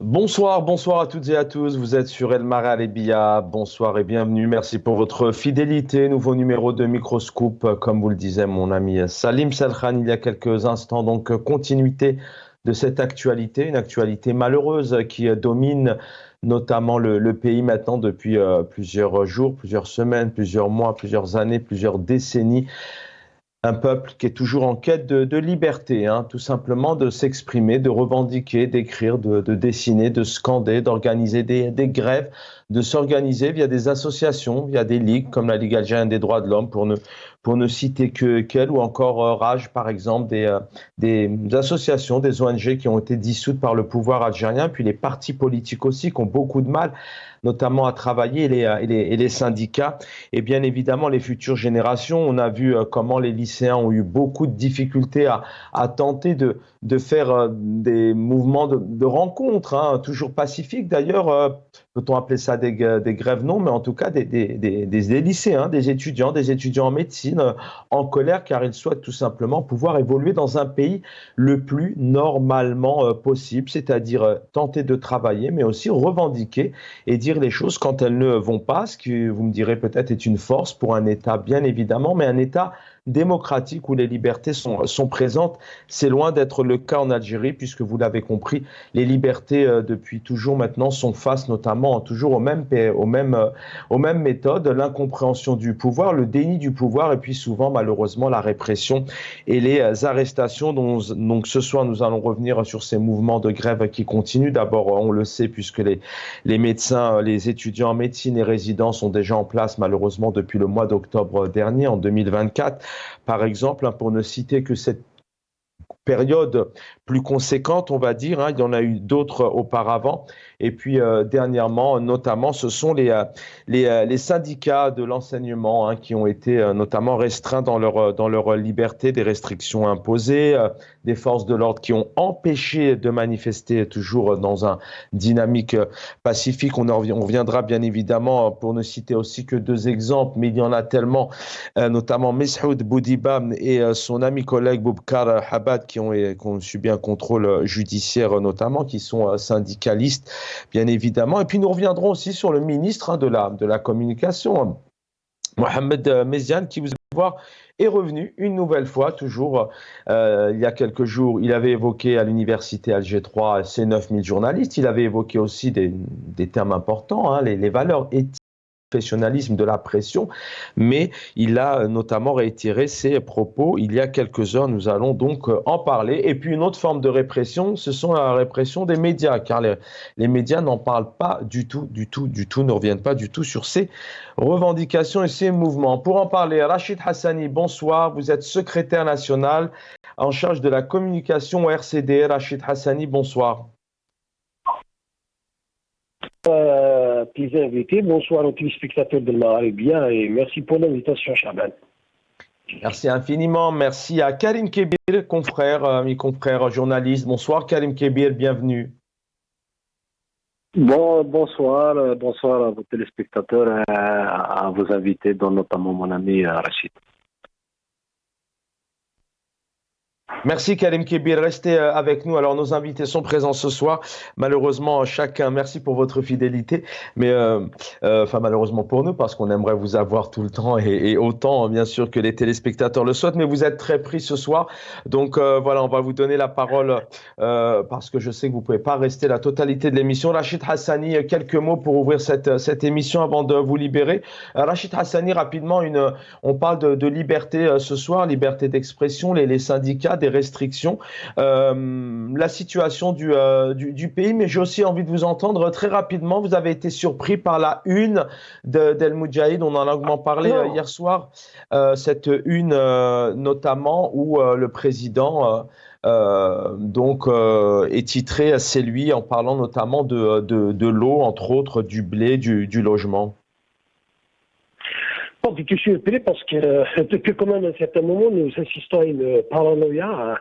Bonsoir, bonsoir à toutes et à tous. Vous êtes sur El Mara Alebia. Bonsoir et bienvenue. Merci pour votre fidélité. Nouveau numéro de Microscoop, comme vous le disait mon ami Salim Salkhan il y a quelques instants. Donc, continuité de cette actualité, une actualité malheureuse qui domine notamment le pays maintenant depuis plusieurs jours, plusieurs semaines, plusieurs mois, plusieurs années, plusieurs décennies. Un peuple qui est toujours en quête de liberté, hein, tout simplement de s'exprimer, de revendiquer, d'écrire, de dessiner, de scander, d'organiser des grèves, de s'organiser via des associations, via des ligues comme la Ligue algérienne des droits de l'homme, pour ne citer qu'elle, ou encore Rage, par exemple, des associations, des ONG qui ont été dissoutes par le pouvoir algérien, puis les partis politiques aussi qui ont beaucoup de mal notamment à travailler, et les syndicats, et bien évidemment les futures générations. On a vu comment les lycéens ont eu beaucoup de difficultés à tenter de faire des mouvements de rencontres, hein, toujours pacifiques d'ailleurs. Peut-on appeler ça des grèves? Non, mais en tout cas des lycéens, des étudiants en médecine, en colère car ils souhaitent tout simplement pouvoir évoluer dans un pays le plus normalement possible, c'est-à-dire tenter de travailler, mais aussi revendiquer et dire les choses quand elles ne vont pas, ce qui, vous me direz peut-être, est une force pour un État, bien évidemment, mais un État démocratique où les libertés sont présentes. C'est loin d'être le cas en Algérie, puisque vous l'avez compris, les libertés depuis toujours maintenant sont face notamment toujours aux mêmes méthodes, l'incompréhension du pouvoir, le déni du pouvoir, et puis souvent malheureusement la répression et les arrestations. Donc ce soir nous allons revenir sur ces mouvements de grève qui continuent. D'abord, on le sait, puisque les médecins, les étudiants en médecine et résidents sont déjà en place malheureusement depuis le mois d'octobre dernier, en 2024. Par exemple, hein, pour ne citer que cette période plus conséquente, on va dire, hein, il y en a eu d'autres auparavant. Et puis dernièrement, notamment, ce sont les syndicats de l'enseignement, hein, qui ont été notamment restreints dans leur liberté, des restrictions imposées, des forces de l'ordre qui ont empêché de manifester, toujours dans un dynamique pacifique. On reviendra bien évidemment, pour ne citer aussi que deux exemples, mais il y en a tellement, notamment Meshoud Boudiba et son ami collègue Boubkar Habad qui ont subi un contrôle judiciaire notamment, qui sont syndicalistes bien évidemment. Et puis nous reviendrons aussi sur le ministre, hein, de la communication, Mohamed Meziane, qui, vous allez voir, est revenu une nouvelle fois, toujours il y a quelques jours. Il avait évoqué à l'université Alger 3 ses 9000 journalistes. Il avait évoqué aussi des termes importants, hein, les valeurs éthiques, professionnalisme de la pression, mais il a notamment réitéré ses propos il y a quelques heures. Nous allons donc en parler. Et puis une autre forme de répression, ce sont la répression des médias, car les médias n'en parlent pas du tout, ne reviennent pas du tout sur ces revendications et ces mouvements. Pour en parler, Rachid Hassani, bonsoir. Vous êtes secrétaire national en charge de la communication au RCD. Rachid Hassani, bonsoir. Plaisir invité. Bonsoir aux téléspectateurs de Maribia et merci pour l'invitation, Chaban. Merci infiniment. Merci à Karim Kebir, confrère, mes confrères journaliste. Bonsoir Karim Kebir, bienvenue. Bonsoir à vos téléspectateurs, à vos invités, dont notamment mon ami Rachid. Merci Karim Kebir, restez avec nous. Alors nos invités sont présents ce soir. Malheureusement, chacun, merci pour votre fidélité, mais enfin malheureusement pour nous, parce qu'on aimerait vous avoir tout le temps et autant bien sûr que les téléspectateurs le souhaitent, mais vous êtes très pris ce soir. Donc voilà, on va vous donner la parole parce que je sais que vous ne pouvez pas rester la totalité de l'émission. Rachid Hassani, quelques mots pour ouvrir cette émission avant de vous libérer. Rachid Hassani, rapidement, on parle de liberté ce soir, liberté d'expression, les syndicats, des restrictions, la situation du pays, mais j'ai aussi envie de vous entendre très rapidement. Vous avez été surpris par la une d'El Moudjahid, on en a longuement parlé hier soir, cette une notamment où le président est titré C'est lui, en parlant notamment de l'eau, entre autres, du blé, du logement. Je suis surpris parce que depuis quand même un certain moment, nous assistons à une paranoïa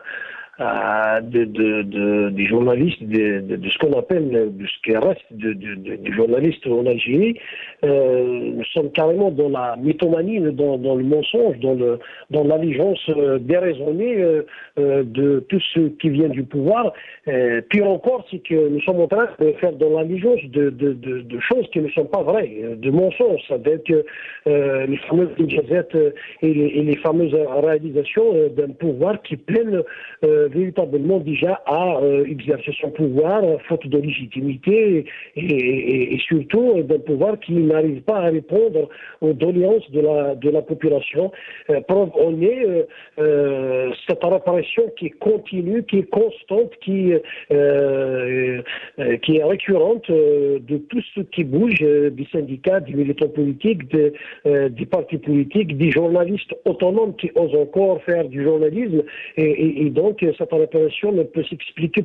des journalistes, de ce qu'on appelle, de ce qui reste des journalistes en Algérie. Nous sommes carrément dans la mythomanie, dans le mensonge, dans l'allégeance déraisonnée de tous ceux qui viennent du pouvoir. Pire encore, c'est que nous sommes en train de faire dans l'allégeance de choses qui ne sont pas vraies, de mensonges, avec les fameuses gazettes et les fameuses réalisations d'un pouvoir qui peine véritablement déjà à exercer son pouvoir, faute de légitimité, et surtout d'un pouvoir qui n'arrive pas à répondre aux doléances de la population. Preuve en est cette répression qui est continue, qui est constante, qui est récurrente de tous ceux qui bougent, des syndicats, des militants politiques, des partis politiques, des journalistes autonomes qui osent encore faire du journalisme, et donc cette répression ne peut s'expliquer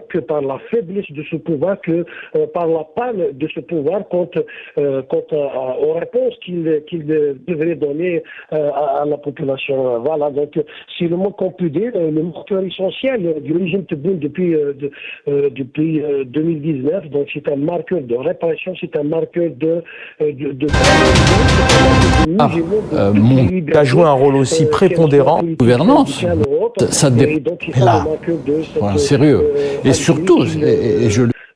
que par la faiblesse de ce pouvoir, que par la panne de ce pouvoir quant aux réponses qu'il devrait donner à la population. Voilà, donc c'est le mot qu'on peut dire, le marqueur essentiel du régime Tebboune depuis 2019. Donc c'est un marqueur de répression, c'est un marqueur qui a joué un rôle aussi prépondérant gouvernance. Ça dépend. Sérieux. Et surtout,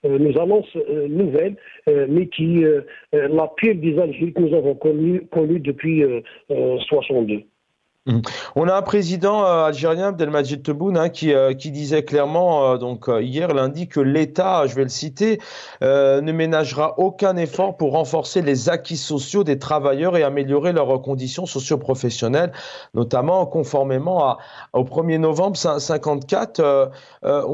nous annonce nouvelle, mais qui la pire des Algéries que nous avons connue depuis 62. On a un président algérien, Abdelmadjid Tebboune, qui disait clairement hier lundi que l'État, je vais le citer, ne ménagera aucun effort pour renforcer les acquis sociaux des travailleurs et améliorer leurs conditions socio-professionnelles, notamment conformément au 1er novembre 54. À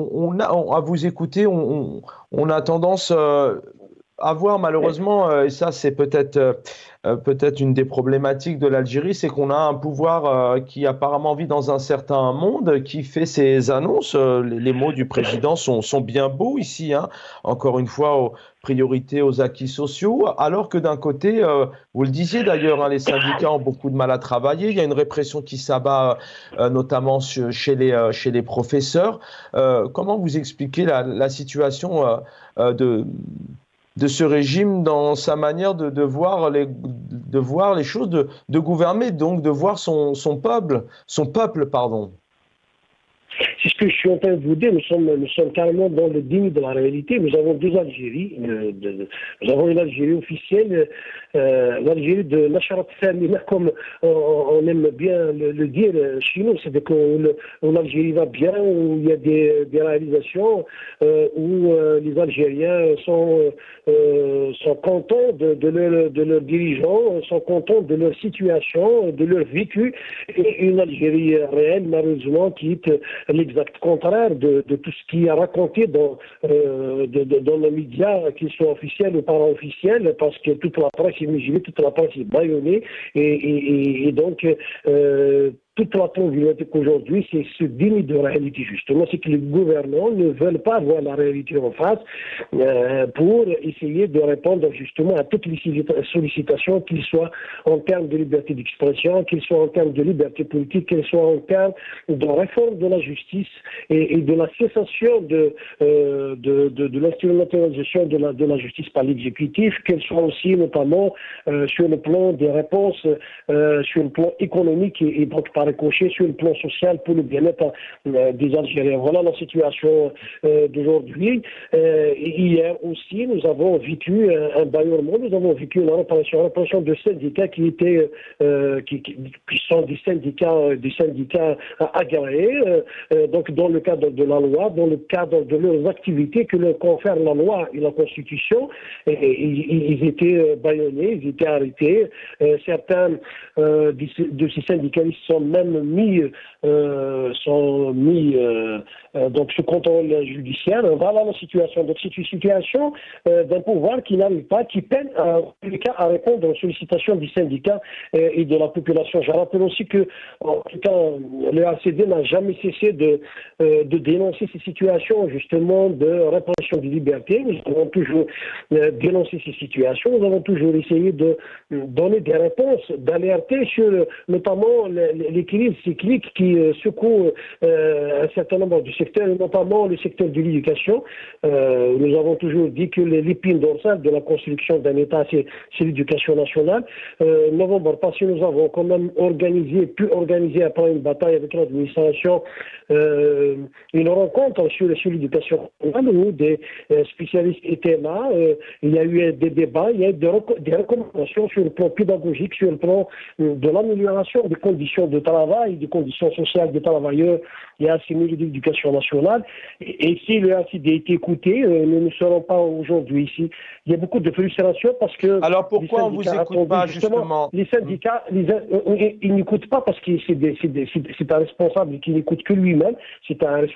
vous écouter, on a tendance à voir malheureusement, et ça c'est peut-être une des problématiques de l'Algérie, c'est qu'on a un pouvoir qui apparemment vit dans un certain monde, qui fait ses annonces. Les mots du président sont bien beaux ici, encore une fois, aux priorités aux acquis sociaux, alors que d'un côté, vous le disiez d'ailleurs, les syndicats ont beaucoup de mal à travailler, il y a une répression qui s'abat notamment chez les professeurs. Comment vous expliquez la situation de ce régime dans sa manière de voir les choses, de gouverner, donc de voir son peuple, pardon. C'est ce que je suis en train de vous dire. Nous sommes carrément dans le déni de la réalité. Nous avons deux Algéries. Nous avons une Algérie officielle, l'Algérie de Nacharat Samina, comme on aime bien le dire chez nous. C'est-à-dire où l'Algérie va bien, où il y a des réalisations, où les Algériens sont contents de leurs dirigeants, sont contents de leur situation, de leur vécu. Et une Algérie réelle, malheureusement, qui est l'exact contraire de tout ce qui est raconté dans les médias, qu'ils soient officiels ou para-officiels, parce que toute la presse est musulmane, toute la presse est bâillonnée, et donc toute la problématique aujourd'hui, c'est ce déni de réalité, justement. C'est que les gouvernants ne veulent pas voir la réalité en face pour essayer de répondre justement à toutes les sollicitations, qu'ils soient en termes de liberté d'expression, qu'ils soient en termes de liberté politique, qu'ils soient en termes de réforme de la justice et de la cessation de l'instrumentalisation de la justice par l'exécutif, qu'elles soient aussi notamment sur le plan des réponses, sur le plan économique et donc par ricochet sur le plan social pour le bien-être des Algériens. Voilà la situation d'aujourd'hui. Hier aussi, nous avons vécu un bâillonnement, nous avons vécu une répression de syndicats qui sont des syndicats agréés, donc dans le cadre de la loi, dans le cadre de leurs activités que leur confère la loi et la Constitution. Ils étaient bâillonnés, ils étaient arrêtés. Certains de ces syndicalistes sont même mis donc sous contrôle judiciaire. Voilà la situation. Donc c'est une situation d'un pouvoir qui n'arrive pas, qui peine en tous les cas à répondre aux sollicitations des syndicats et de la population. Je rappelle aussi que en tout cas le RCD n'a jamais cessé de dénoncer ces situations justement de répression des libertés. Nous avons toujours dénoncé ces situations. Nous avons toujours essayé de donner des réponses, d'alerter sur notamment les déséquilibres cycliques qui secouent un certain nombre de secteurs, et notamment le secteur de l'éducation. Nous avons toujours dit que l'épine dorsale de la construction d'un État, c'est l'éducation nationale. Novembre passé, nous avons quand même pu organiser après une bataille avec l'administration une rencontre sur l'éducation nationale où des spécialistes étaient là. Il y a eu des débats, il y a eu des recommandations sur le plan pédagogique, sur le plan de l'amélioration des conditions de travail, des conditions sociales des travailleurs et assimilés de l'éducation nationale. Et si le ACD est écouté, nous ne serons pas aujourd'hui ici. Il y a beaucoup de frustration parce que... Alors pourquoi on ne vous écoute pas justement? Les syndicats, ils n'écoutent pas parce que c'est un responsable qui n'écoute que lui-même. C'est un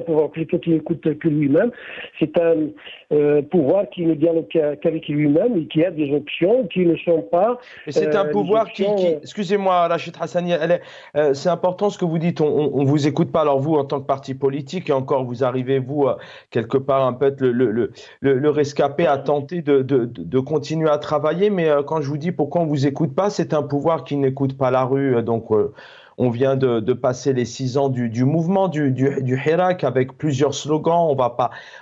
pouvoir plutôt qui n'écoute que lui-même. C'est un pouvoir qui ne dialogue qu'avec lui-même et qui a des options qui ne sont pas... Et c'est un pouvoir excusez-moi Rachid Hassani, c'est important ce que vous dites, on ne vous écoute pas. Alors vous, en tant que parti politique, et encore vous arrivez, vous, quelque part un peu être le rescapé à tenter de continuer à travailler, mais quand je vous dis pourquoi on ne vous écoute pas, c'est un pouvoir qui n'écoute pas la rue, donc... On vient de passer les 6 ans du mouvement du Hirak avec plusieurs slogans.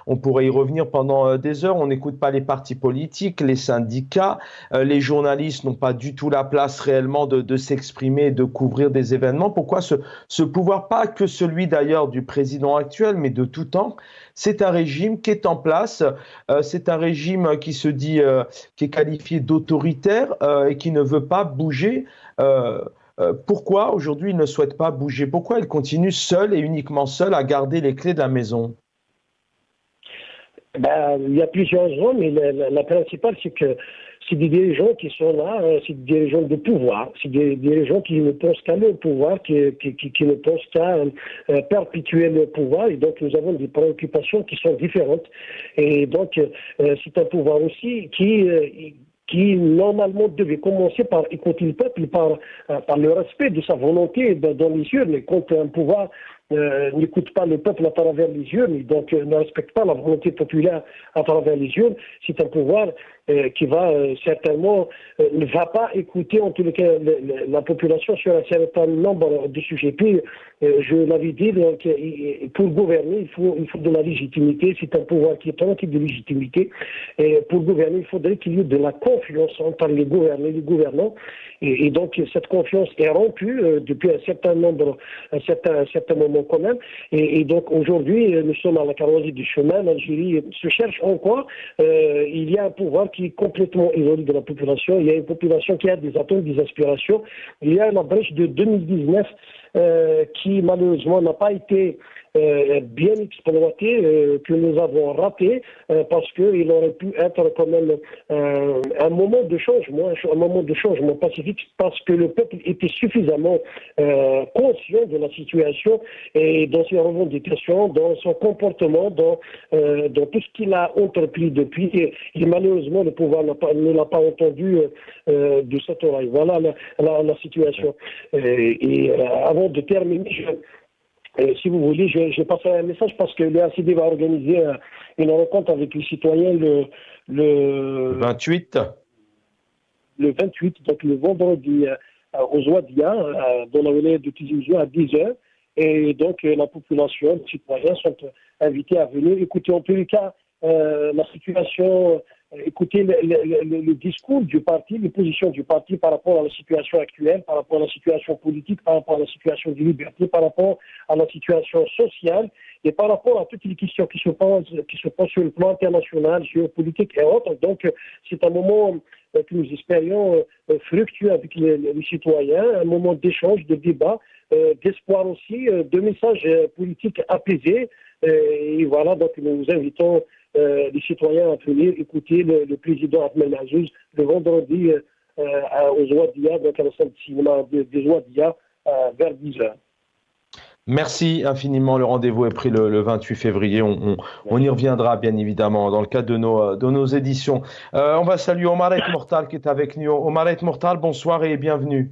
On pourrait y revenir pendant des heures. On n'écoute pas les partis politiques, les syndicats. Les journalistes n'ont pas du tout la place réellement de s'exprimer, de couvrir des événements. Pourquoi ce pouvoir, pas que celui d'ailleurs du président actuel, mais de tout temps? C'est un régime qui est en place. C'est un régime qui se dit, qui est qualifié d'autoritaire et qui ne veut pas bouger. Pourquoi aujourd'hui il ne souhaite pas bouger? Pourquoi il continue seul et uniquement seul à garder les clés de la maison? Il y a plusieurs raisons, mais la principale, c'est que c'est des dirigeants qui sont là, c'est des dirigeants de pouvoir, c'est des dirigeants qui ne pensent qu'à leur pouvoir, qui ne pensent qu'à perpétuer le pouvoir, et donc nous avons des préoccupations qui sont différentes. Et donc c'est un pouvoir aussi qui normalement devait commencer par écouter le peuple, par le respect de sa volonté dans les urnes. Et quand un pouvoir n'écoute pas le peuple à travers les urnes, et donc ne respecte pas la volonté populaire à travers les urnes, c'est un pouvoir qui va certainement ne va pas écouter en tous les cas la population sur un certain nombre de sujets. Puis, je l'avais dit, donc, pour gouverner, il faut de la légitimité. C'est un pouvoir qui est un type de légitimité. Et pour gouverner, il faudrait qu'il y ait de la confiance entre les gouvernés et les gouvernants. Et donc, cette confiance est rompue depuis un certain moment quand même. Et donc, aujourd'hui, nous sommes à la carrosserie du chemin. L'Algérie se cherche encore. Il y a un pouvoir qui est complètement isolé de la population. Il y a une population qui a des attentes, des aspirations. Il y a la brèche de 2019 qui, malheureusement, n'a pas été bien exploité, que nous avons raté, parce qu'il aurait pu être quand même un moment de changement pacifique, parce que le peuple était suffisamment conscient de la situation et dans ses revendications, dans son comportement, dans tout ce qu'il a entrepris depuis, et malheureusement le pouvoir ne l'a pas entendu de cette oreille. Voilà la situation. Et avant de terminer, si vous voulez, je passerai un message parce que le ACD va organiser une rencontre avec les citoyens le 28. Le 28, donc le vendredi aux Ouadia, dans la wilaya de Tizi Ouzou à 10h. Et donc la population, les citoyens sont invités à venir écouter en tous les cas la situation, écouter le discours du parti, les positions du parti par rapport à la situation actuelle, par rapport à la situation politique, par rapport à la situation de liberté, par rapport à la situation sociale et par rapport à toutes les questions qui se posent sur le plan international, géopolitique et autres. Donc c'est un moment que nous espérions fructueux avec les citoyens, un moment d'échange, de débat, d'espoir aussi, de messages politiques apaisés. Et voilà, donc nous invitons les citoyens à venir écouter le président Ahmed Azouz le vendredi aux Ouadia, donc à la salle de cinéma des Ouadia, vers 10h. Merci infiniment. Le rendez-vous est pris le 28 février. On y reviendra bien évidemment dans le cadre de nos éditions. On va saluer Omaret Mortal qui est avec nous. Omaret Mortal, bonsoir et bienvenue.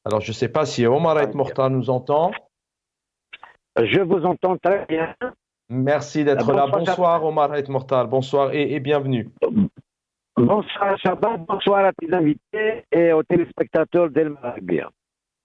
Alors, je ne sais pas si Omaret Mortal nous entend. Je vous entends très bien. Merci d'être là. Bonsoir Omaret Mortal. Bonsoir et bienvenue. Bonsoir Shabbat, bonsoir à tes invités et aux téléspectateurs d'El Marabia.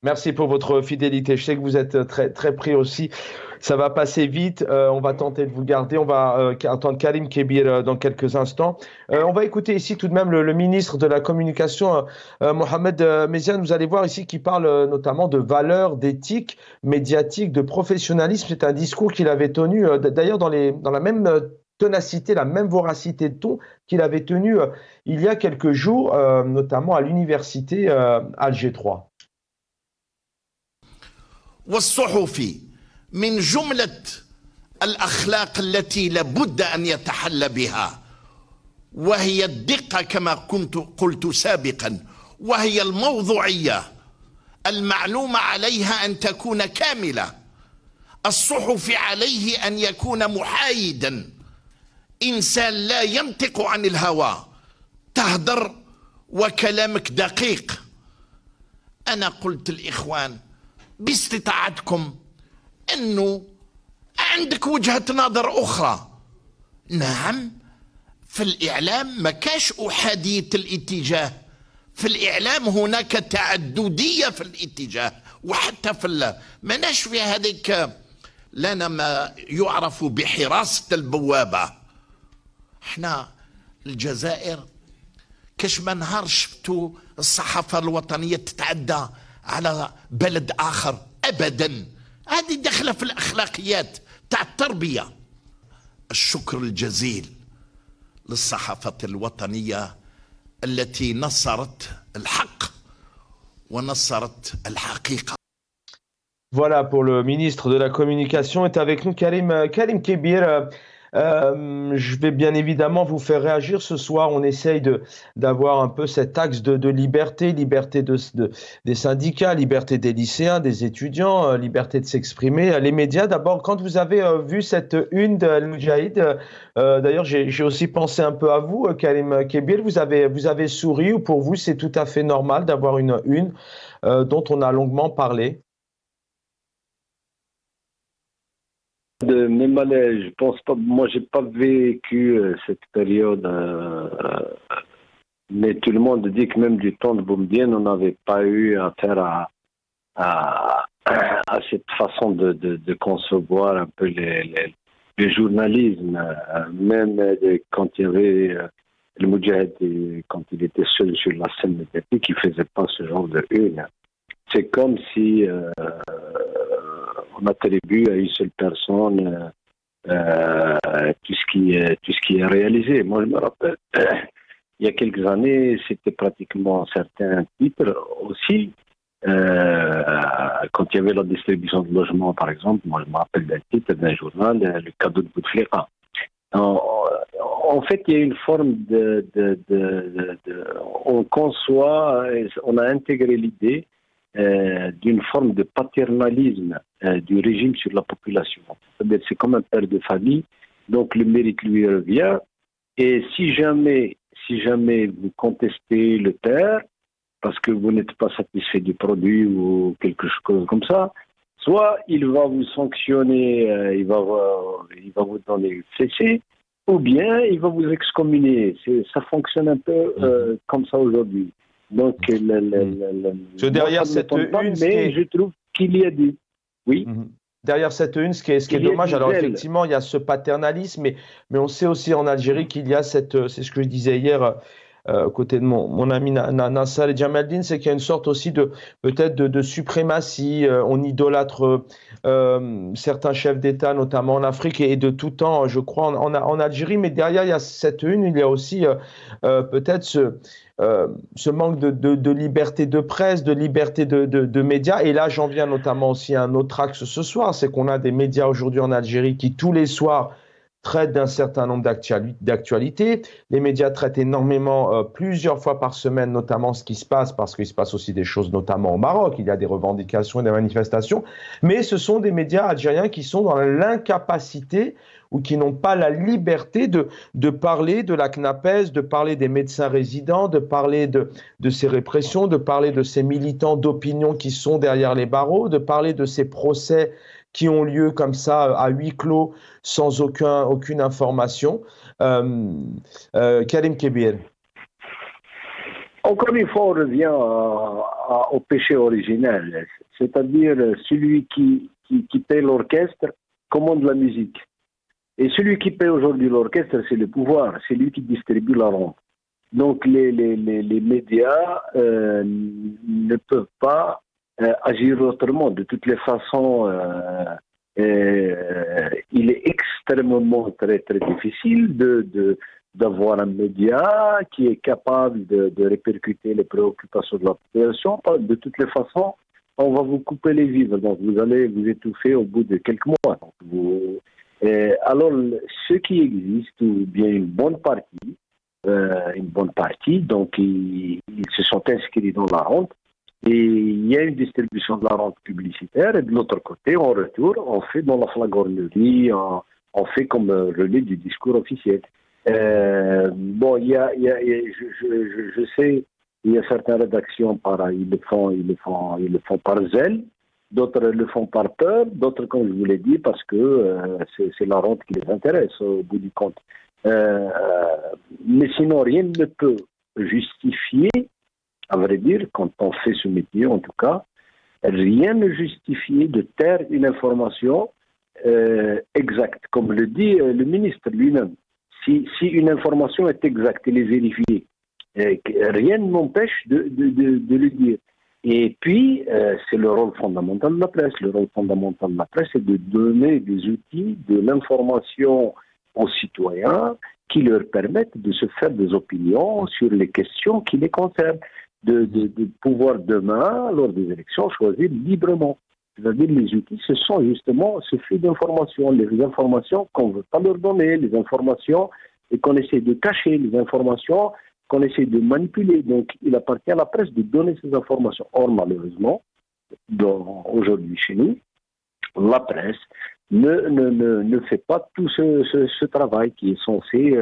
Merci pour votre fidélité. Je sais que vous êtes très, très pris aussi. Ça va passer vite. On va tenter de vous garder. On va entendre Karim Kébir dans quelques instants. On va écouter ici tout de même le ministre de la Communication, Mohamed Méziane. Vous allez voir ici qu'il parle notamment de valeurs, d'éthique médiatique, de professionnalisme. C'est un discours qu'il avait tenu d'ailleurs dans la même ténacité, la même voracité de ton qu'il avait tenu il y a quelques jours, notamment à l'université Alger 3. والصحفي من جملة الأخلاق التي لابد أن يتحلى بها، وهي الدقة كما كنت قلت سابقا، وهي الموضوعية المعلومة عليها أن تكون كاملة. الصحفي عليه أن يكون محايدا، إنسان لا ينطق عن الهوى، تهدر وكلامك دقيق. أنا قلت الإخوان باستطاعتكم أنه عندك وجهة نظر أخرى. نعم، في الإعلام ما كاش أحادية الاتجاه، في الإعلام هناك تعددية في الاتجاه، وحتى في ماناش في هذيك لنا ما يعرف بحراسة البوابة. احنا الجزائر كاش ما نهار شفتوا الصحافة الوطنية تتعدى على بلد آخر أبدا. هذه داخلة في الأخلاقيات تاع التربية. الشكر الجزيل للصحافة الوطنية التي نصرت الحق ونصرت الحقيقة. Voilà pour le ministre de la Communication. Est avec nous Karim Kébir. Je vais bien évidemment vous faire réagir ce soir. On essaye d'avoir un peu cet axe de liberté des syndicats, liberté des lycéens, des étudiants, liberté de s'exprimer. Les médias, d'abord, quand vous avez vu cette une de Al-Moudjahid, d'ailleurs, j'ai aussi pensé un peu à vous, Karim Kébir. Vous avez souri, ou pour vous, c'est tout à fait normal d'avoir une dont on a longuement parlé? Mais je pense pas. Moi, j'ai pas vécu cette période. Mais tout le monde dit que même du temps de Boumedienne, on n'avait pas eu affaire à cette façon de concevoir un peu le journalisme. Même quand il y avait le Moudjahid, quand il était seul sur la scène médiatique, il faisait pas ce genre de une. C'est comme si on attribue à une seule personne tout ce qui est réalisé. Moi, je me rappelle, il y a quelques années, c'était pratiquement certains titres aussi. Quand il y avait la distribution de logements, par exemple, moi, je me rappelle d'un titre d'un journal, le cadeau de Bouteflika. En fait, il y a une forme on conçoit, on a intégré l'idée d'une forme de paternalisme du régime sur la population. C'est-à-dire, c'est comme un père de famille, donc le mérite lui revient. Et si jamais vous contestez le père parce que vous n'êtes pas satisfait du produit ou quelque chose comme ça, soit il va vous sanctionner, il va vous donner le cessez, ou bien il va vous excommunier. Ça fonctionne un peu comme ça aujourd'hui. Donc, derrière cette une, mais je trouve qu'il y a des... Oui. Derrière cette une, ce qui est dommage, alors effectivement, il y a ce paternalisme, mais on sait aussi en Algérie qu'il y a c'est ce que je disais hier, côté de mon ami Nassar et Jamaldine, c'est qu'il y a une sorte aussi peut-être de suprématie. On idolâtre certains chefs d'État, notamment en Afrique et de tout temps, je crois, en Algérie. Mais derrière, il y a cette une, il y a aussi peut-être ce manque de liberté de presse, de liberté de médias. Et là, j'en viens notamment aussi à un autre axe ce soir, c'est qu'on a des médias aujourd'hui en Algérie qui, tous les soirs, traitent d'un certain nombre d'actualités. Les médias traitent énormément, plusieurs fois par semaine, notamment ce qui se passe, parce qu'il se passe aussi des choses, notamment au Maroc. Il y a des revendications et des manifestations. Mais ce sont des médias algériens qui sont dans l'incapacité ou qui n'ont pas la liberté de parler de la CNAPES, de parler des médecins résidents, de parler de ces répressions, de parler de ces militants d'opinion qui sont derrière les barreaux, de parler de ces procès qui ont lieu comme ça à huis clos sans aucune information. Karim Kébir. Encore une fois, on revient au péché originel, c'est-à-dire celui qui paie l'orchestre commande la musique. Et celui qui paie aujourd'hui l'orchestre, c'est le pouvoir, c'est lui qui distribue la rente. Donc les médias ne peuvent pas agir autrement. De toutes les façons, il est extrêmement très très difficile d'avoir un média qui est capable de répercuter les préoccupations de la population. De toutes les façons, on va vous couper les vivres, donc vous allez vous étouffer au bout de quelques mois. Donc alors, ce qui existe, ou bien une bonne partie, donc ils se sont inscrits dans la rente, et il y a une distribution de la rente publicitaire, et de l'autre côté, en retour, on fait dans la flagornerie, on fait comme relais du discours officiel. Bon, je sais, il y a certaines rédactions, ils le font par zèle, d'autres le font par peur, d'autres, comme je vous l'ai dit, parce que c'est la rente qui les intéresse au bout du compte. Mais sinon, rien ne peut justifier, à vrai dire, quand on fait ce métier en tout cas, rien ne justifie de taire une information exacte. Comme le dit le ministre lui-même, si une information est exacte, elle est vérifiée, rien ne m'empêche de le dire. Et puis, c'est le rôle fondamental de la presse. Le rôle fondamental de la presse, c'est de donner des outils, de l'information aux citoyens qui leur permettent de se faire des opinions sur les questions qui les concernent, de pouvoir demain, lors des élections, choisir librement. C'est-à-dire les outils, ce sont justement ce flux d'informations, les informations qu'on ne veut pas leur donner, les informations qu'on essaie de cacher, les informations qu'on essaie de manipuler. Donc, il appartient à la presse de donner ces informations. Or, malheureusement, aujourd'hui chez nous, la presse ne fait pas tout ce travail qui est censé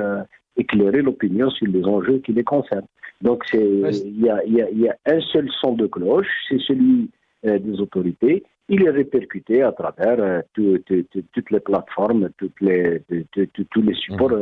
éclairer l'opinion sur les enjeux qui les concernent. Donc, il y a un seul son de cloche, c'est celui des autorités. Il est répercuté à travers toutes les plateformes, tous les supports.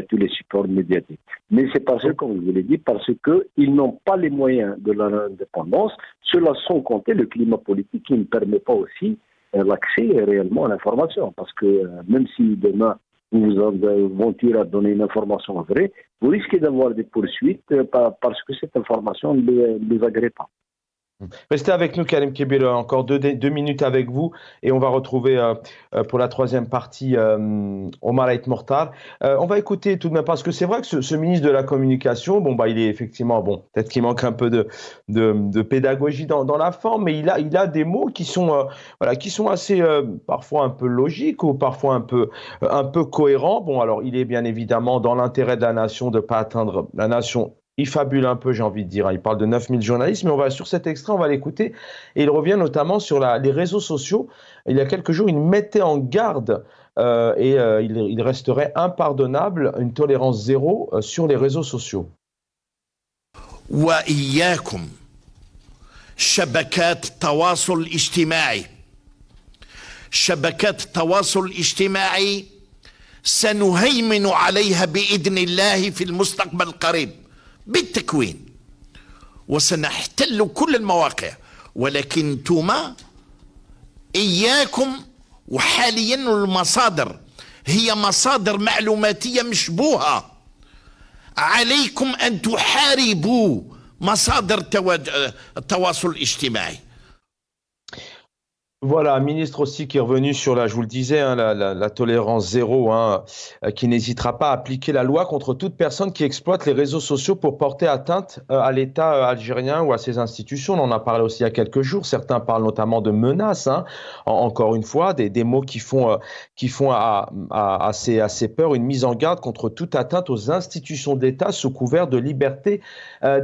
Tous les supports médiatiques. Mais c'est parce que, comme je vous l'ai dit, parce qu'ils n'ont pas les moyens de leur indépendance, cela sans compter le climat politique qui ne permet pas aussi l'accès réellement à l'information. Parce que même si demain vous vous aventurez à donner une information vraie, vous risquez d'avoir des poursuites parce que cette information ne les agrée pas. Restez avec nous, Karim Kebir, encore deux minutes avec vous et on va retrouver pour la troisième partie Omar Ait Mortar. On va écouter tout de même, parce que c'est vrai que ce ministre de la Communication, il est effectivement, peut-être qu'il manque un peu de pédagogie dans la forme, mais il a des mots qui sont assez parfois un peu logiques ou parfois un peu cohérents. Bon, alors il est bien évidemment dans l'intérêt de la nation de ne pas atteindre la nation. Il fabule un peu, j'ai envie de dire. Il parle de 9000 journalistes, mais sur cet extrait, on va l'écouter. Et il revient notamment sur les réseaux sociaux. Il y a quelques jours, il mettait en garde il resterait impardonnable une tolérance zéro sur les réseaux sociaux. وإياكم شبكات التواصل الاجتماعي. شبكات التواصل الاجتماعي سنهيمن عليها بإذن الله في المستقبل القريب بالتكوين وسنحتل كل المواقع، ولكن انتما إياكم، وحاليا المصادر هي مصادر معلوماتية مشبوهة، عليكم أن تحاربوا مصادر التواصل الاجتماعي. Voilà, un ministre aussi qui est revenu sur je vous le disais, la tolérance zéro, qui n'hésitera pas à appliquer la loi contre toute personne qui exploite les réseaux sociaux pour porter atteinte à l'État algérien ou à ses institutions. On en a parlé aussi il y a quelques jours. Certains parlent notamment de menaces, encore une fois, des mots qui font assez peur, une mise en garde contre toute atteinte aux institutions d'État sous couvert de liberté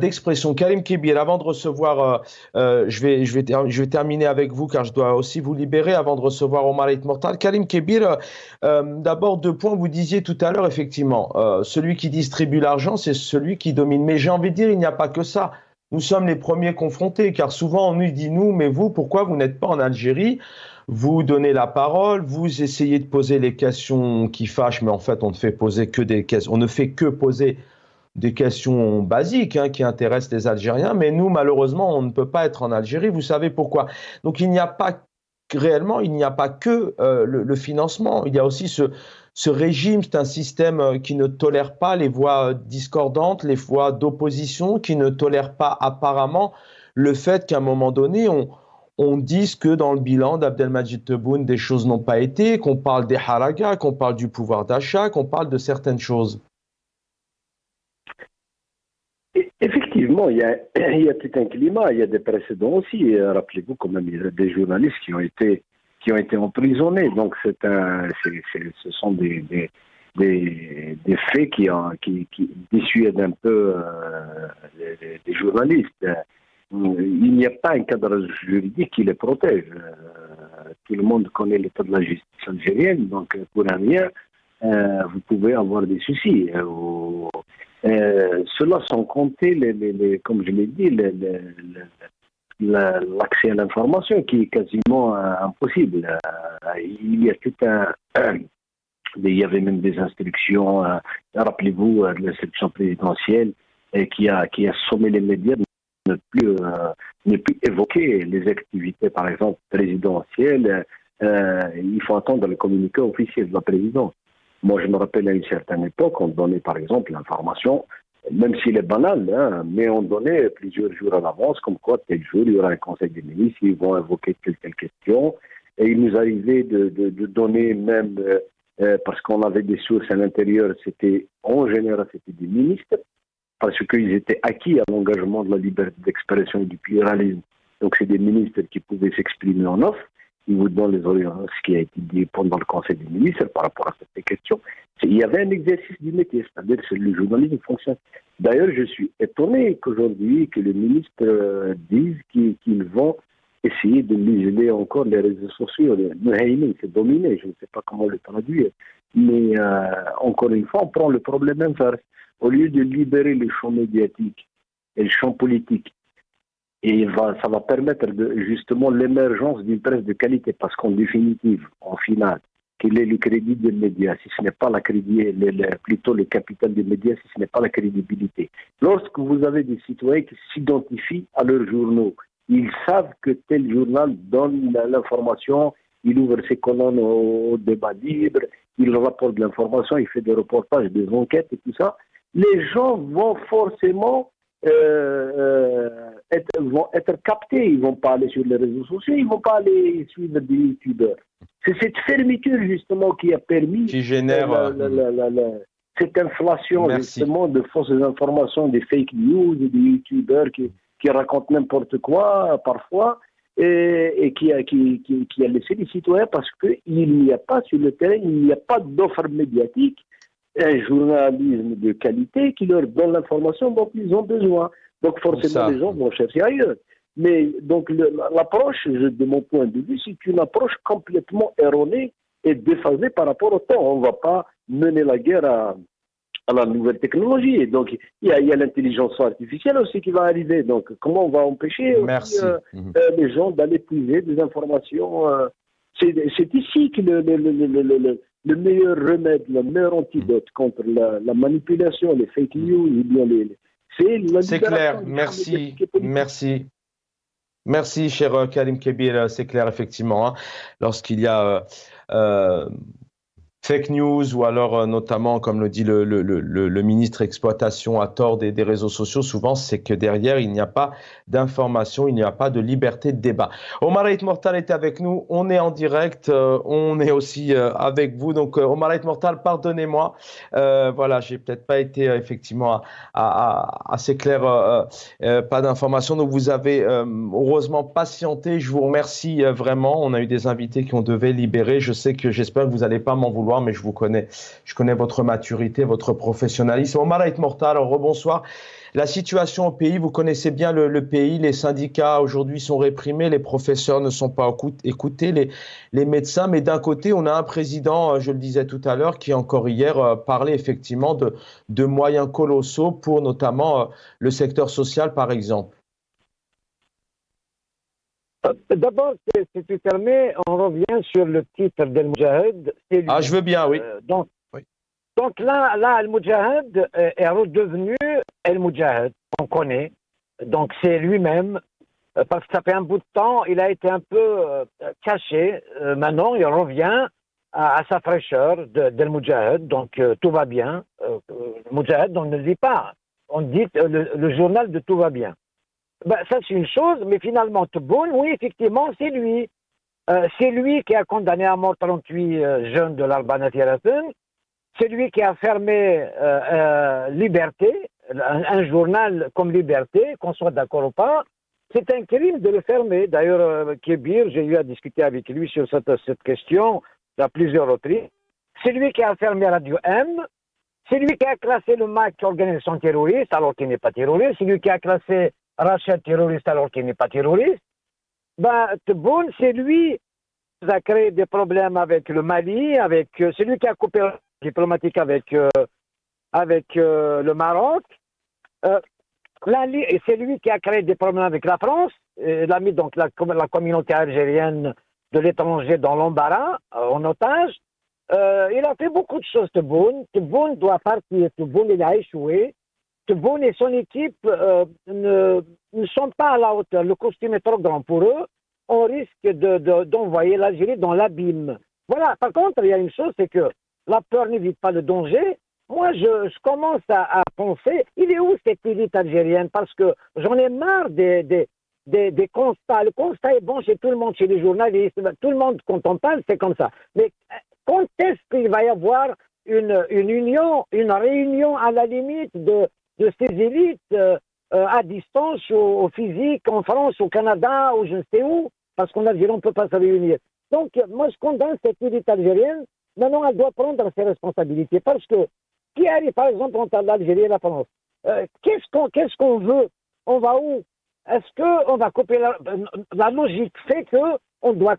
d'expression. Karim Kebir, avant de recevoir, je vais terminer avec vous car je dois aussi vous libérer avant de recevoir Omar Ait Mortar. Karim Kebir, d'abord 2 points. Vous disiez tout à l'heure, effectivement, celui qui distribue l'argent, c'est celui qui domine. Mais j'ai envie de dire, il n'y a pas que ça. Nous sommes les premiers confrontés, car souvent on nous dit, mais vous, pourquoi vous n'êtes pas en Algérie? Vous donnez la parole, vous essayez de poser les questions qui fâchent, mais en fait on ne fait que poser des questions basiques qui intéressent les Algériens, mais nous, malheureusement, on ne peut pas être en Algérie. Vous savez pourquoi? Donc, il n'y a pas réellement, il n'y a pas que le financement. Il y a aussi ce régime, c'est un système qui ne tolère pas les voix discordantes, les voix d'opposition, qui ne tolère pas apparemment le fait qu'à un moment donné, on dise que dans le bilan d'Abdelmadjid Tebboune, des choses n'ont pas été, qu'on parle des haragas, qu'on parle du pouvoir d'achat, qu'on parle de certaines choses. Effectivement, il y a tout un climat, il y a des précédents aussi. Rappelez-vous quand même, il y a des journalistes qui ont été emprisonnés. Donc ce sont des faits qui dissuadent un peu les journalistes. Il n'y a pas un cadre juridique qui les protège. Tout le monde connaît l'état de la justice algérienne, donc pour un rien, vous pouvez avoir des soucis. Cela sans compter, comme je l'ai dit, l'accès à l'information qui est quasiment impossible. Il y a il y avait même des instructions, rappelez-vous, l'instruction présidentielle qui a sommé les médias de ne plus évoquer les activités, par exemple, présidentielles. Il faut attendre le communiqué officiel de la présidence. Moi, je me rappelle à une certaine époque, on donnait par exemple l'information, même s'il est banal, mais on donnait plusieurs jours à l'avance, comme quoi tel jour, il y aura un conseil des ministres, ils vont évoquer telle question. Et il nous arrivait de donner même, parce qu'on avait des sources à l'intérieur, en général, c'était des ministres, parce qu'ils étaient acquis à l'engagement de la liberté d'expression et du pluralisme. Donc, c'est des ministres qui pouvaient s'exprimer en off. Ils vous donnent ce qui a été dit pendant le Conseil des ministres par rapport à cette question. Il y avait un exercice du métier, c'est-à-dire que le journalisme fonctionne. D'ailleurs, je suis étonné qu'aujourd'hui, que les ministres disent qu'ils vont essayer de museler encore les réseaux sociaux. C'est dominé, je ne sais pas comment le traduire. Mais encore une fois, on prend le problème inverse. Au lieu de libérer le champ médiatique et le champ politique, et ça va permettre justement l'émergence d'une presse de qualité, parce qu'en définitive, en finale, quel est le crédit des médias si ce n'est pas plutôt le capital des médias, si ce n'est pas la crédibilité. Lorsque vous avez des citoyens qui s'identifient à leurs journaux, ils savent que tel journal donne l'information, il ouvre ses colonnes au débat libre, il rapporte de l'information, il fait des reportages, des enquêtes et tout ça, les gens vont forcément vont être captés. Ils ne vont pas aller sur les réseaux sociaux, ils ne vont pas aller suivre des youtubeurs. C'est cette fermeture justement qui a permis qui génère cette inflation justement de fausses informations, des fake news, des youtubeurs qui racontent n'importe quoi parfois et qui a laissé les citoyens parce qu'il n'y a pas sur le terrain, il n'y a pas d'offre médiatique, un journalisme de qualité qui leur donne l'information dont ils ont besoin. Donc forcément, les gens vont chercher ailleurs. Mais donc l'approche, de mon point de vue, c'est une approche complètement erronée et déphasée par rapport au temps. On ne va pas mener la guerre à la nouvelle technologie. Et donc il y a l'intelligence artificielle aussi qui va arriver. Donc comment on va empêcher aussi, les gens d'aller puiser des informations c'est ici que le meilleur remède, le meilleur antidote contre la manipulation, les fake news, c'est clair, merci cher Karim Kebir, c'est clair effectivement, lorsqu'il y a fake news ou alors notamment, comme le dit le ministre exploitation à tort des réseaux sociaux, souvent c'est que derrière il n'y a pas d'information, il n'y a pas de liberté de débat. Omar Ait Mortal est avec nous, on est en direct, on est aussi avec vous, donc Omar Ait Mortal, pardonnez-moi, voilà, j'ai peut-être pas été effectivement assez clair, pas d'informations, donc vous avez heureusement patienté, je vous remercie vraiment, on a eu des invités qui ont devait libérer, j'espère que vous n'allez pas m'en vouloir, mais je connais votre maturité, votre professionnalisme. Omar Ait Mortal, rebonsoir. La situation au pays, vous connaissez bien le pays, les syndicats aujourd'hui sont réprimés, les professeurs ne sont pas écoutés, les médecins, mais d'un côté, on a un président, je le disais tout à l'heure, qui encore hier parlait effectivement de moyens colossaux pour notamment le secteur social, par exemple. D'abord, si tu permets, on revient sur le titre d'El Moudjahid. Je veux bien, oui. Donc, oui. Donc là, Al-Moudjahid est redevenu Al-Moudjahid, on connaît. Donc c'est lui-même, parce que ça fait un bout de temps, il a été un peu caché. Maintenant, il revient à sa fraîcheur d'Al-Moudjahid, donc tout va bien. Moudjahid, on ne le dit pas, on dit le journal de tout va bien. Ben, ça c'est une chose, mais finalement, Tebboune, oui, effectivement, c'est lui. C'est lui qui a condamné à mort 38 jeunes de l'Albanat Yarathun. C'est lui qui a fermé Liberté, un journal comme Liberté, qu'on soit d'accord ou pas. C'est un crime de le fermer. D'ailleurs, Kébir, j'ai eu à discuter avec lui sur cette question à plusieurs reprises. C'est lui qui a fermé Radio M. C'est lui qui a classé le MAC organisation terroriste alors qu'il n'est pas terroriste. C'est lui qui a classé Rachid terroriste alors qu'il n'est pas terroriste. Ben, Tebboune, c'est lui qui a créé des problèmes avec le Mali, c'est lui qui a coupé le diplomatique avec le Maroc. C'est lui qui a créé des problèmes avec la France. Il a mis donc la communauté algérienne de l'étranger dans l'embarras, en otage. Il a fait beaucoup de choses, Tebboune. Tebboune doit partir. Tebboune, il a échoué. Tebboune et son équipe ne sont pas à la hauteur. Le costume est trop grand pour eux. On risque d'envoyer l'Algérie dans l'abîme. Voilà. Par contre, il y a une chose, c'est que la peur n'évite pas le danger. Moi, je commence à penser, il est où cette élite algérienne? Parce que j'en ai marre des constats. Le constat est bon chez tout le monde, chez les journalistes. Tout le monde, quand on parle, c'est comme ça. Mais quand est-ce qu'il va y avoir une union, une réunion à la limite de ces élites à distance, au physique, en France, au Canada, ou je ne sais où? Parce qu'en Algérie, on ne peut pas se réunir. Donc, moi, je condamne cette élite algérienne. Maintenant, elle doit prendre ses responsabilités. Parce que, qui arrive, par exemple, entre l'Algérie et la France? Qu'est-ce qu'on veut? On va où? Est-ce qu'on va couper la logique fait que on doit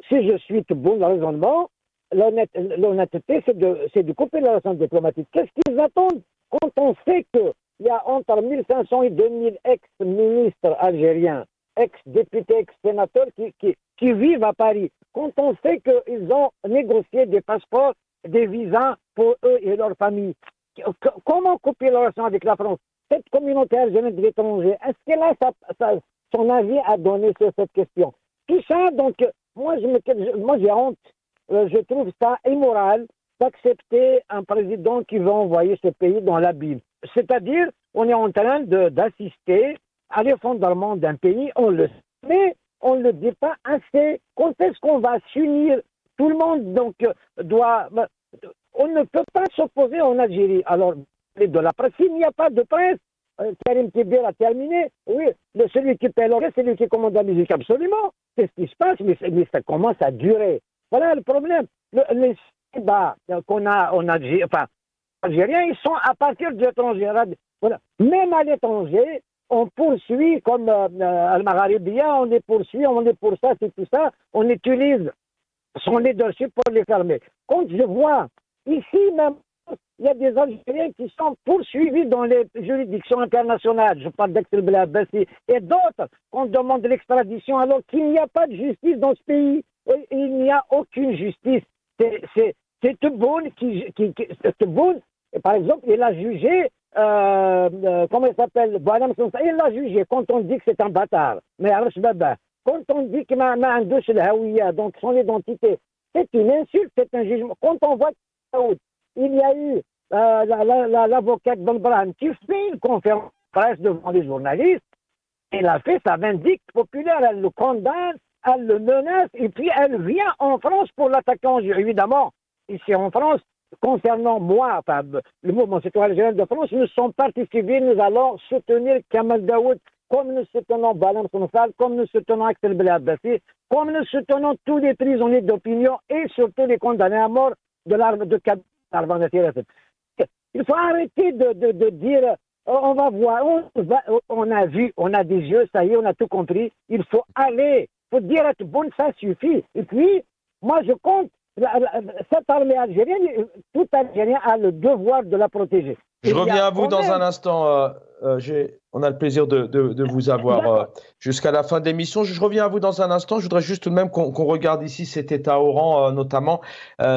si je suis tout bon dans le raisonnement, l'honnêteté, c'est de couper la relation diplomatique. Qu'est-ce qu'ils attendent quand on sait qu'il y a entre 1500 et 2000 ex-ministres algériens, ex-députés, ex-sénateurs qui vivent à Paris, quand on sait qu'ils ont négocié des passeports, des visas pour eux et leurs familles, comment couper la relation avec la France? Cette communauté algérienne de l'étranger, est-ce qu'elle a son avis à donner sur cette question? Tout ça, donc, moi j'ai honte. Je trouve ça immoral d'accepter un président qui veut envoyer ce pays dans l'abîme. C'est-à-dire, on est en train d'assister à l'effondrement d'un pays, on le sait, mais on ne le dit pas assez. Quand est-ce qu'on va s'unir? Tout le monde donc doit... On ne peut pas s'opposer en Algérie. Alors, de la presse, s'il n'y a pas de presse, Karim Kébir a terminé. Oui, celui qui paie l'orchestre, c'est lui qui commande la musique, absolument. C'est ce qui se passe, mais ça commence à durer. Voilà le problème. Les débats qu'on a en Algérie, enfin, Algériens, ils sont à partir de l'étranger. Voilà. Même à l'étranger, on poursuit, comme Al-Magharibia, on les poursuit, on est pour ça, c'est tout ça. On utilise son leadership pour les fermer. Quand je vois, ici même, il y a des Algériens qui sont poursuivis dans les juridictions internationales. Je parle d'Axel Belabassi et d'autres. On demande l'extradition alors qu'il n'y a pas de justice dans ce pays. Il n'y a aucune justice. C'est Tebboune Tebboune, par exemple, il a jugé, comment il s'appelle, il l'a jugé quand on dit que c'est un bâtard. Mais quand on dit qu'il m'a un douche le Haouia, donc son identité, c'est une insulte, c'est un jugement. Quand on voit il y a eu l'avocate Ben Brahim qui fait une conférence de presse devant les journalistes. Elle a fait sa vindicte populaire, elle le condamne, elle le menace, et puis elle vient en France pour l'attaquer en jury. Évidemment, ici en France, concernant moi, enfin, le mouvement citoyen algérien de France, nous sommes partis civils, nous allons soutenir Kamal Daoud, comme nous soutenons Balam Sonsal, comme nous soutenons Axel Belabassi, comme nous soutenons tous les prisonniers d'opinion et surtout les condamnés à mort de l'arme de Kamal. Il faut arrêter de dire on va voir, on a vu, on a des yeux, ça y est, on a tout compris. Il faut aller, il faut dire être bon, ça suffit. Et puis, moi je compte, cette armée algérienne, tout Algérien a le devoir de la protéger. Je reviens à vous dans un instant, on a le plaisir de vous avoir jusqu'à la fin de l'émission. Je reviens à vous dans un instant. Je voudrais juste tout de même qu'on regarde ici cet état à Oran, notamment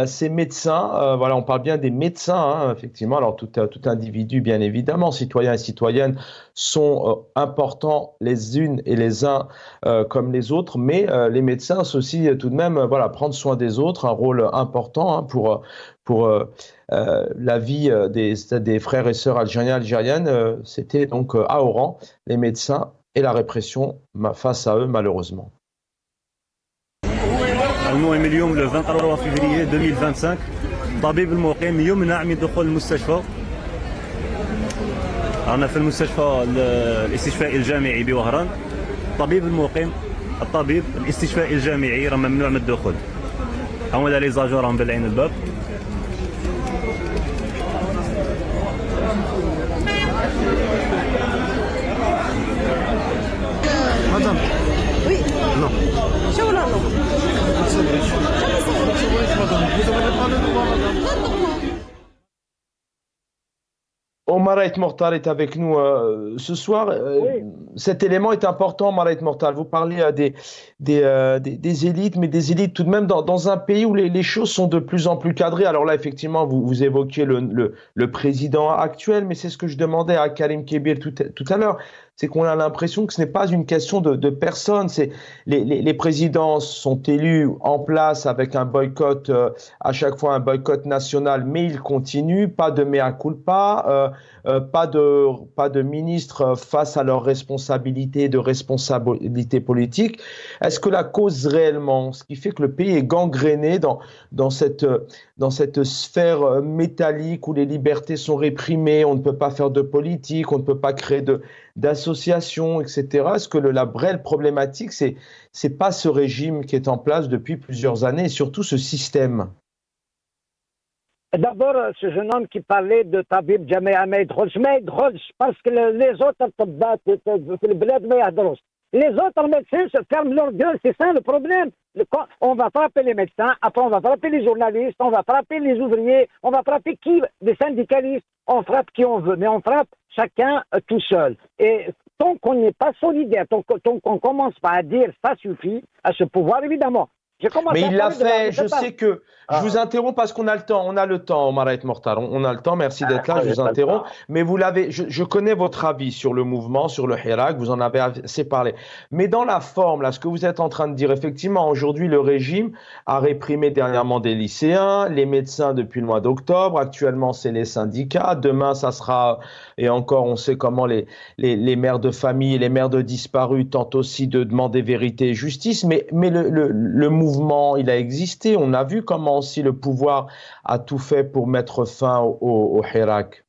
ces médecins. Voilà, on parle bien des médecins, hein, effectivement. Alors, tout individu, bien évidemment, citoyens et citoyennes, sont importants les unes et les uns comme les autres, mais les médecins, c'est aussi tout de même voilà, prendre soin des autres, un rôle important hein, pour la vie des frères et sœurs algériennes. C'était donc à Oran, les médecins et la répression face à eux, malheureusement. المهم اليوم le 23 février 2025 طبيب المقيم يمنع من دخول المستشفى. رانا في المستشفى الاستشفائي الجامعي بوهران. طبيب المقيم الطبيب الاستشفائي الجامعي راه ممنوع من الدخول. هما لي زاجور راهم بالعين الباب. Madame. Oui. Non. Choula, non. Omar Aït Mortal est avec nous ce soir. Oui. Cet élément est important, Omar Aït Mortal. Vous parlez des élites, mais des élites tout de même dans un pays où les choses sont de plus en plus cadrées. Alors là, effectivement, vous évoquiez le président actuel, mais c'est ce que je demandais à Karim Kébir tout à l'heure. C'est qu'on a l'impression que ce n'est pas une question de personne. C'est les présidents sont élus en place avec un boycott, à chaque fois un boycott national, mais ils continuent, pas de mea culpa, pas de ministre face à leurs responsabilités, de responsabilités politiques. Est-ce que la cause réellement, ce qui fait que le pays est gangréné dans cette sphère métallique où les libertés sont réprimées, on ne peut pas faire de politique, on ne peut pas créer d'associations, etc. Est-ce que la vraie problématique, c'est pas ce régime qui est en place depuis plusieurs années et surtout ce système? D'abord, ce jeune homme qui parlait de Tabib Jamia ما يدخلش parce que les autres الطباء في البلاد ما يهضروش. Les autres médecins se ferment leur gueule, c'est ça le problème. On va frapper les médecins, après on va frapper les journalistes, on va frapper les ouvriers, on va frapper les syndicalistes, on frappe qui on veut, mais on frappe chacun tout seul. Et tant qu'on n'est pas solidaire, tant qu'on commence pas à dire ça suffit à ce pouvoir, évidemment. Mais il l'a fait, je sais que... Je vous interromps parce qu'on a le temps, Omar Aït Mortal. On a le temps, merci d'être là, je vous interromps. Mais vous l'avez, je connais votre avis sur le mouvement, sur le Hirak, vous en avez assez parlé. Mais dans la forme, là, ce que vous êtes en train de dire, effectivement, aujourd'hui, le régime a réprimé dernièrement des lycéens, les médecins depuis le mois d'octobre, actuellement, c'est les syndicats, demain, ça sera, et encore, on sait comment les mères de famille, les mères de disparus tentent aussi de demander vérité et justice, mais le mouvement, il a existé, on a vu comment aussi le pouvoir a tout fait pour mettre fin au Hirak.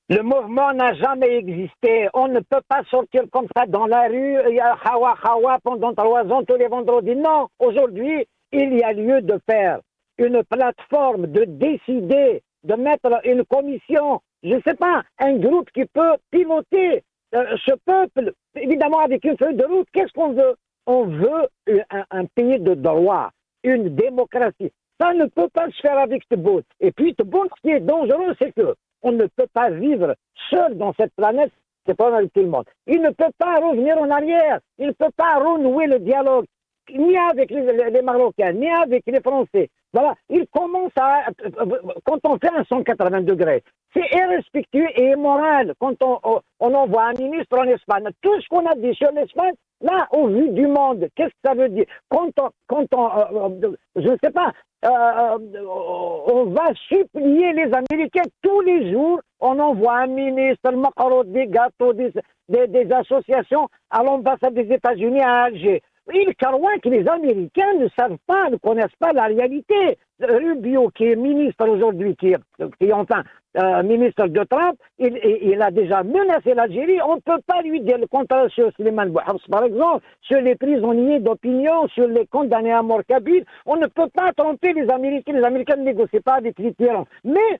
Le mouvement n'a jamais existé. On ne peut pas sortir comme ça dans la rue, il y a Hawa pendant 3 ans tous les vendredis. Non, aujourd'hui, il y a lieu de faire une plateforme, de décider, de mettre une commission, je ne sais pas, un groupe qui peut piloter ce peuple, évidemment avec une feuille de route. Qu'est-ce qu'on veut? On veut un pays de droit, une démocratie. Ça ne peut pas se faire avec Tebboune. Et puis Tebboune, ce qui est dangereux, c'est que on ne peut pas vivre seul dans cette planète. C'est pas avec tout le monde. Il ne peut pas revenir en arrière. Il ne peut pas renouer le dialogue, ni avec les Marocains, ni avec les Français. Voilà. Il commence à... Quand on fait un 180 degrés, c'est irrespectueux et immoral quand on envoie un ministre en Espagne. Tout ce qu'on a dit sur l'Espagne, là, au vu du monde, qu'est-ce que ça veut dire? Quand on je ne sais pas, on va supplier les Américains tous les jours, on envoie un ministre, des gâteaux, des associations à l'ambassade des États-Unis à Alger. Il croit que les Américains ne savent pas, ne connaissent pas la réalité. Rubio, qui est ministre aujourd'hui, qui est enfin ministre de Trump, il a déjà menacé l'Algérie. On ne peut pas lui dire le contraire sur Slimane Bouhabs, par exemple, sur les prisonniers d'opinion, sur les condamnés à mort Kabyle. On ne peut pas tromper les Américains. Les Américains ne négocient pas avec les tyrans. Mais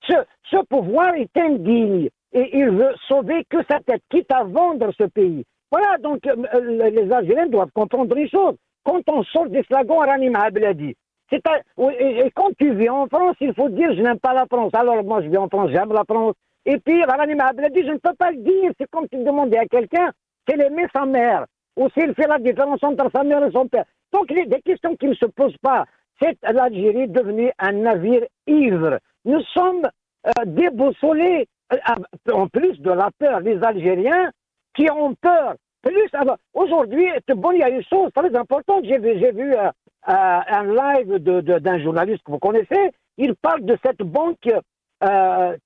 ce pouvoir est indigne et il veut sauver que sa tête, quitte à vendre ce pays. Voilà, donc les Algériens doivent comprendre une chose. Quand on sort des slogans, Rani Mahabladi, et quand tu vis en France, il faut dire je n'aime pas la France. Alors moi je vis en France, j'aime la France. Et puis, je ne peux pas le dire. C'est comme si tu demandais à quelqu'un s'il aimait sa mère ou s'il fait la différence entre sa mère et son père. Donc, des questions qui ne se posent pas. C'est l'Algérie devenue un navire ivre. Nous sommes déboussolés, en plus de la peur, les Algériens qui ont peur. Aujourd'hui, il y a une chose très importante. J'ai vu un live d'un journaliste que vous connaissez. Il parle de cette banque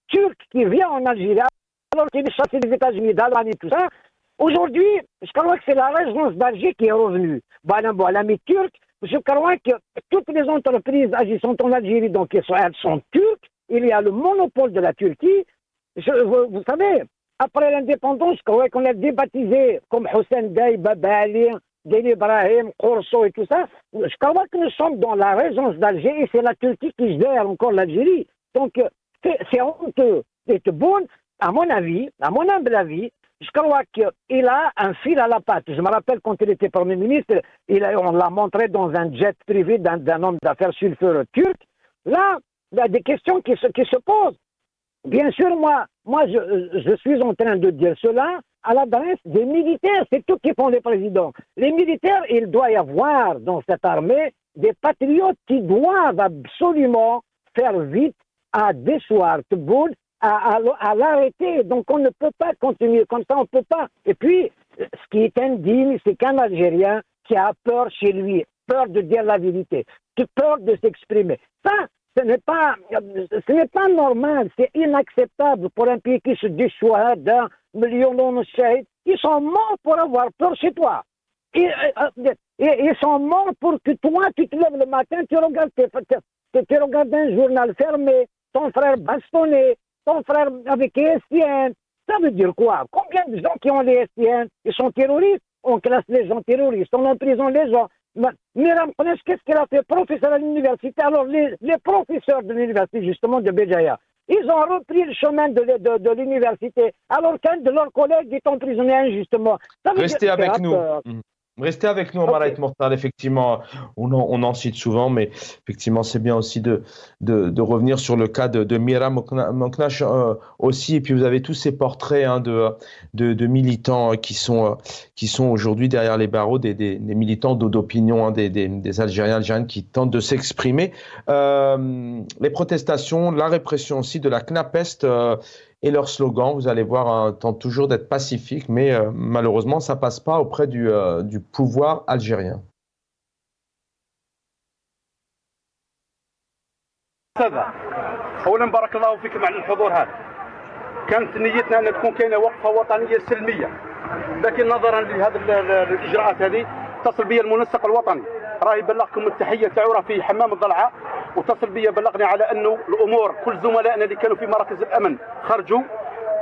turque qui vient en Algérie, alors qu'il est chassé des États-Unis, d'Allemagne et tout ça. Aujourd'hui, je crois que c'est la régence d'Alger qui est revenue. L'ami turc, je crois que toutes les entreprises agissant en Algérie, donc elles sont turques. Il y a le monopole de la Turquie. Vous savez, après l'indépendance, je crois qu'on a débaptisé comme Hossein Dey, Babali, Deli Ibrahim, Corso et tout ça. Je crois que nous sommes dans la régence d'Alger et c'est la Turquie qui gère encore l'Algérie. Donc, c'est honteux. Et Tebboune, à mon humble avis, je crois qu'il a un fil à la patte. Je me rappelle quand il était Premier ministre, on l'a montré dans un jet privé d'un homme d'affaires sulfureux turc. Là, il y a des questions qui se posent. Bien sûr, moi je suis en train de dire cela à l'adresse des militaires. C'est tout qui font les présidents. Les militaires, il doit y avoir dans cette armée des patriotes qui doivent absolument faire vite à déchoir Tebboune, à l'arrêter. Donc on ne peut pas continuer comme ça, on ne peut pas. Et puis, ce qui est indigne, c'est qu'un Algérien qui a peur chez lui, peur de dire la vérité, peur de s'exprimer. Ça, ce n'est pas normal, c'est inacceptable pour un pays qui se déchoit d'un million de shahid. Ils sont morts pour avoir peur chez toi. Ils sont morts pour que toi, tu te lèves le matin, tu regardes un journal fermé, ton frère bastonné, ton frère avec ESPN. Ça veut dire quoi? Combien de gens qui ont les ESPN, ils sont terroristes? On classe les gens terroristes, on emprisonne les gens. Miram Kounesh, qu'est-ce qu'il a fait? Professeur à l'université. Alors, les professeurs de l'université, justement, de Béjaïa, ils ont repris le chemin de l'université, alors qu'un de leurs collègues est emprisonné injustement. Restez avec nous. Restez avec nous, Omar Aït Mortal. Effectivement, on en cite souvent, mais effectivement, c'est bien aussi de revenir sur le cas de Miram Moknash aussi. Et puis, vous avez tous ces portraits de militants qui sont aujourd'hui derrière les barreaux, des militants d'opinion, des Algériennes qui tentent de s'exprimer. Les protestations, la répression aussi de la Knapest et leur slogan, vous allez voir, tente toujours d'être pacifique, mais malheureusement, ça passe pas auprès du pouvoir algérien. اولا بارك الله فيكم على الحضور هذا. كانت نيتنا ان تكون كاينه وقفه وطنيه سلميه، لكن نظرا لهذه الاجراءات هذه اتصل بي المنسق الوطني، راهي بلغكم التحيه تاعو، راه في حمام الضلعه، واتصل بي بلغني على انه الامور كل زملائنا اللي كانوا في مراكز الامن خرجوا،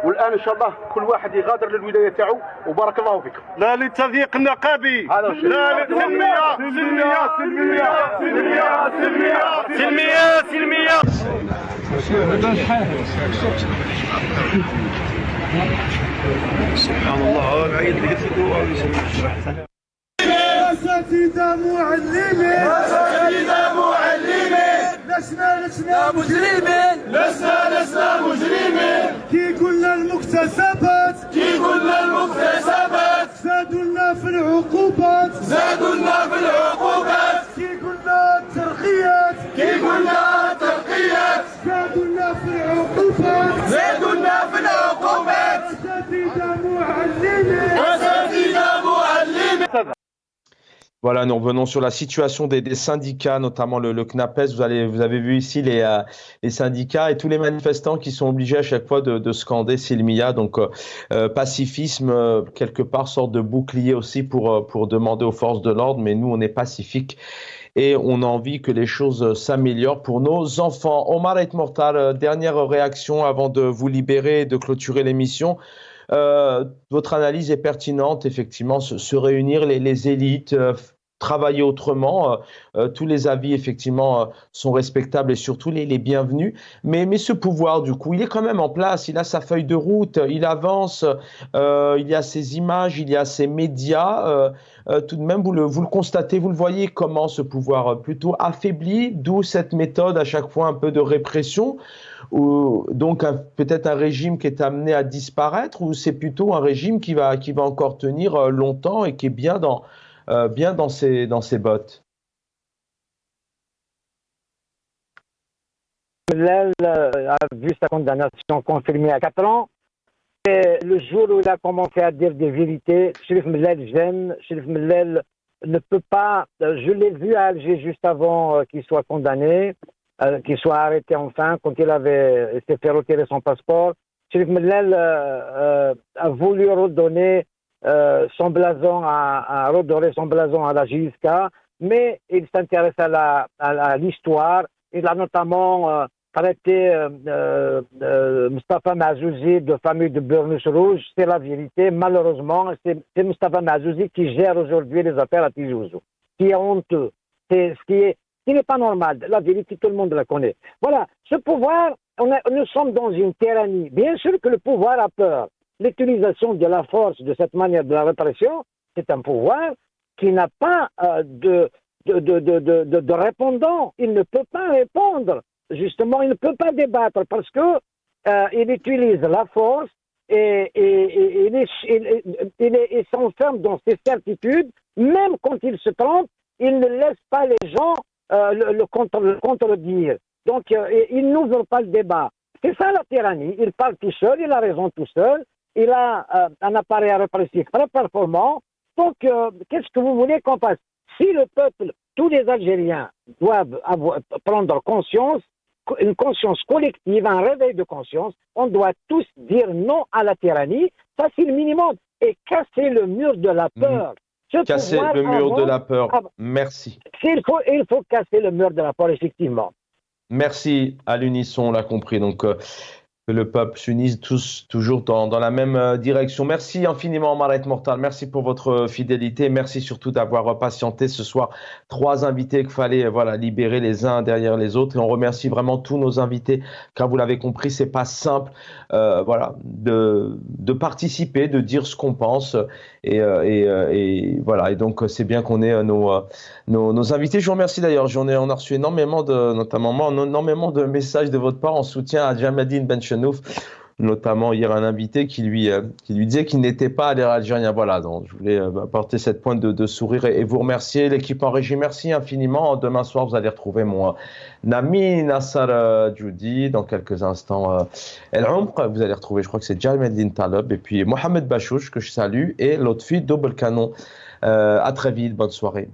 والان ان شاء الله كل واحد يغادر للولايه تاعو، وبارك الله فيكم. لا للتضييق النقابي، لا للسلميه سلميه سلميه سلميه سلميه سلميه. سبحان الله العيد اللي قلت أساتذة معلمين، أساتذة معلمين، لسنا مجرمين، لسنا مجرمين. كي قلنا المكتسبات، زادوا لنا في العقوبات، كي قلنا الترقيات، زادوا لنا في العقوبات، أساتذة معلمين. Voilà, nous revenons sur la situation des syndicats, notamment le CNAPES. Vous avez vu ici les syndicats et tous les manifestants qui sont obligés à chaque fois de scander Silmiya. Donc, pacifisme, quelque part, sorte de bouclier aussi pour demander aux forces de l'ordre. Mais nous, on est pacifique et on a envie que les choses s'améliorent pour nos enfants. Omar Aït Mortal, dernière réaction avant de vous libérer et de clôturer l'émission. Votre analyse est pertinente, effectivement, se réunir les élites, travailler autrement. Tous les avis, effectivement, sont respectables et surtout les bienvenus. Mais ce pouvoir, du coup, il est quand même en place. Il a sa feuille de route, il avance, il y a ses images, il y a ses médias. Tout de même, vous le constatez, vous le voyez comment ce pouvoir plutôt affaibli, d'où cette méthode à chaque fois un peu de répression, ou donc peut-être un régime qui est amené à disparaître, ou c'est plutôt un régime qui va encore tenir longtemps et qui est bien dans ses bottes. Mellel a vu sa condamnation confirmée à 4 ans. Et le jour où il a commencé à dire des vérités, Cherif Mellel gêne. Cherif Mellel ne peut pas. Je l'ai vu à Alger juste avant qu'il soit condamné, qu'il soit arrêté enfin, quand il s'est fait retirer son passeport. Cherif Mellel a voulu redonner son blason, à redorer son blason à la JSK, mais il s'intéresse à l'histoire. Il a notamment traité Mustafa Mazouzi de famille de Burnus Rouge. C'est la vérité. Malheureusement, c'est Mustafa Mazouzi qui gère aujourd'hui les affaires à Tizi Ouzou. Ce qui est honteux. C'est ce qui n'est pas normal. La vérité, tout le monde la connaît. Voilà. Ce pouvoir, nous sommes dans une tyrannie. Bien sûr que le pouvoir a peur. L'utilisation de la force de cette manière de la répression, c'est un pouvoir qui n'a pas de répondant. Il ne peut pas répondre. Justement, il ne peut pas débattre parce que il utilise la force et il s'enferme dans ses certitudes. Même quand il se trompe, il ne laisse pas les gens le contredire. Donc, il n'ouvre pas le débat. C'est ça la tyrannie. Il parle tout seul, il a raison tout seul. Il a un appareil répressif très performant. Donc, qu'est-ce que vous voulez qu'on fasse? Si le peuple, tous les Algériens doivent prendre conscience, une conscience collective, un réveil de conscience, on doit tous dire non à la tyrannie. Ça, c'est le minimum. Et casser le mur de la peur. Casser le mur de la peur. Merci. Il faut casser le mur de la peur, effectivement. Merci, à l'unisson, on l'a compris. Donc, que le peuple s'unisse tous toujours dans la même direction. Merci infiniment, Maret Mortal. Merci pour votre fidélité. Merci surtout d'avoir patienté ce soir. 3 invités qu'il fallait libérer les uns derrière les autres. Et on remercie vraiment tous nos invités, car vous l'avez compris, c'est pas simple de participer, de dire ce qu'on pense. Et voilà. Et donc, c'est bien qu'on ait nos invités. Je vous remercie d'ailleurs. On a reçu énormément de messages de votre part en soutien à Djamaldine Benchenouf, notamment hier un invité qui lui disait qu'il n'était pas algérien. Voilà, donc je voulais apporter cette pointe de sourire et vous remercier. L'équipe en régie, merci infiniment. Demain soir, vous allez retrouver mon ami Nassar Djoudi. Dans quelques instants, El Omq, vous allez retrouver, je crois que c'est Djamaldine Taleb, et puis Mohamed Bachouch, que je salue, et Lotfi Double Canon. À très vite, bonne soirée.